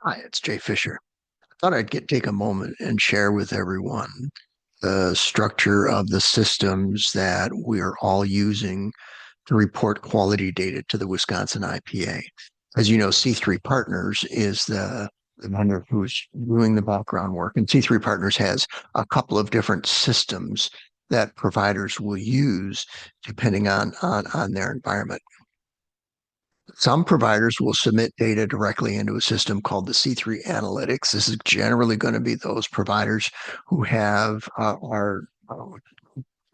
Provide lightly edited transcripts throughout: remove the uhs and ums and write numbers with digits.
Hi, it's Jay Fisher. I thought take a moment and share with everyone the structure of the systems that we're all using to report quality data to the Wisconsin IPA. As you know, C3 Partners is the vendor who's doing the background work, and C3 Partners has a couple of different systems that providers will use depending on their environment. Some providers will submit data directly into a system called the C3 Analytics. This is generally going to be those providers who have our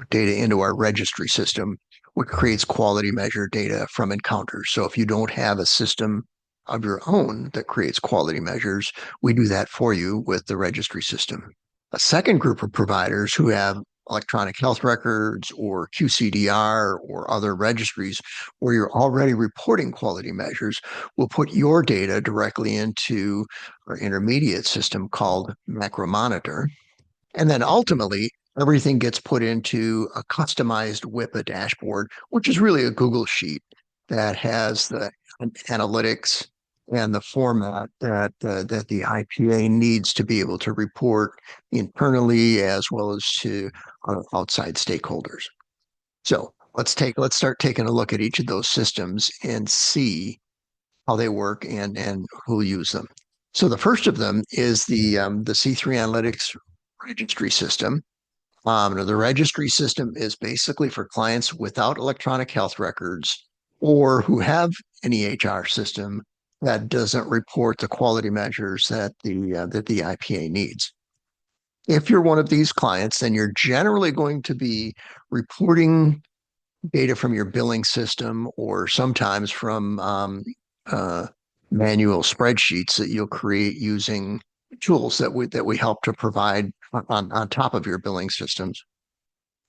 data into our registry system, which creates quality measure data from encounters. So if you don't have a system of your own that creates quality measures, we do that for you with the registry system. A second group of providers who have electronic health records or QCDR or other registries where you're already reporting quality measures will put your data directly into our intermediate system called Macromonitor. And then ultimately, everything gets put into a customized WIPA dashboard, which is really a Google sheet that has the analytics and the format that the IPA needs to be able to report internally as well as to outside stakeholders. So let's start taking a look at each of those systems and see how they work and who'll use them. So the first of them is the C3 Analytics registry system. The registry system is basically for clients without electronic health records or who have an EHR system that doesn't report the quality measures that the IPA needs. If you're one of these clients, then you're generally going to be reporting data from your billing system or sometimes from uh, manual spreadsheets that you'll create using tools that we help to provide on top of your billing systems.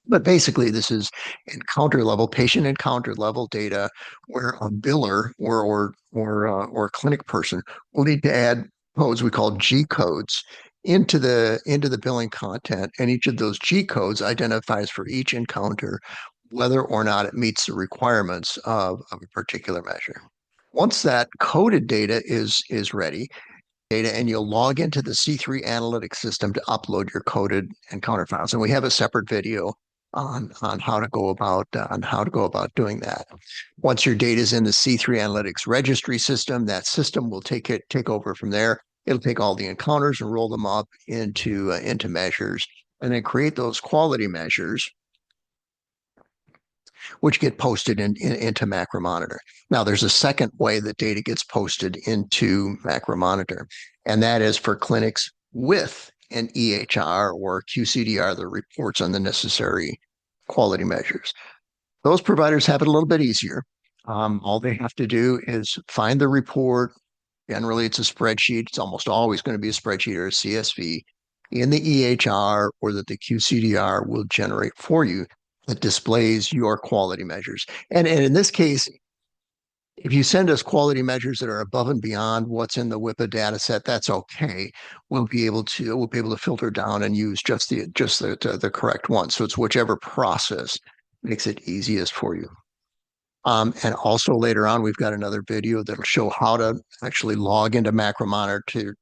But basically, this is encounter level, patient encounter level data, where a biller or a clinic person will need to add codes we call G codes into the billing content, and each of those G codes identifies for each encounter whether or not it meets the requirements of a particular measure. Once that coded data is ready, data, and you'll log into the C3 Analytics system to upload your coded encounter files. And we have a separate video on how to go about doing that. Once your data is in the C3 Analytics registry system, that system will take over from there. It'll take all the encounters and roll them up into measures, and then create those quality measures which get posted into Macromonitor. Now, there's a second way that data gets posted into Macromonitor, and that is for clinics with an EHR or QCDR that reports on the necessary quality measures. Those providers have it a little bit easier. All they have to do is find the report. Generally, it's a spreadsheet. It's almost always going to be a spreadsheet or a CSV in the EHR or that the QCDR will generate for you that displays your quality measures. And in this case, if you send us quality measures that are above and beyond what's in the WIPA data set, that's okay. We'll be able to filter down and use just the correct one. So it's whichever process makes it easiest for you. And also later on, we've got another video that'll show how to actually log into Macromonitor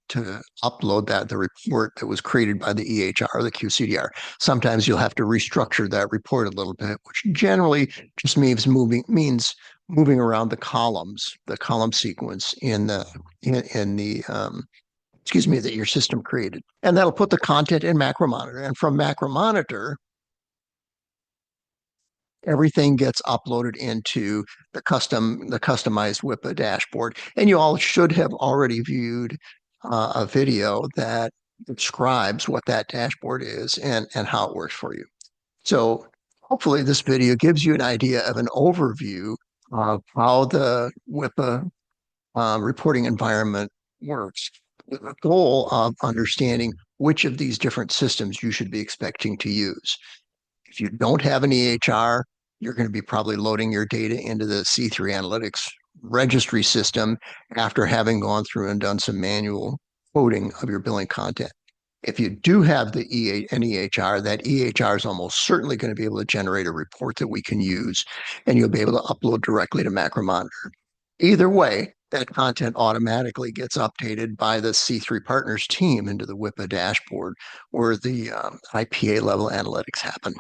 to upload the report that was created by the EHR, the QCDR. Sometimes you'll have to restructure that report a little bit, which generally just means moving around the column sequence in the that your system created, and that'll put the content in Macromonitor. And from Macromonitor, everything gets uploaded into the customized WIPA dashboard. And you all should have already viewed a video that describes what that dashboard is and how it works for you. So hopefully this video gives you an idea of an overview of how the WIPA reporting environment works, with the goal of understanding which of these different systems you should be expecting to use. If you don't have an EHR, you're going to be probably loading your data into the C3 Analytics registry system after having gone through and done some manual coding of your billing content. If you do have an EHR, that EHR is almost certainly going to be able to generate a report that we can use, and you'll be able to upload directly to Macromonitor. Either way, that content automatically gets updated by the C3 Partners team into the WIPA dashboard where the IPA level analytics happen.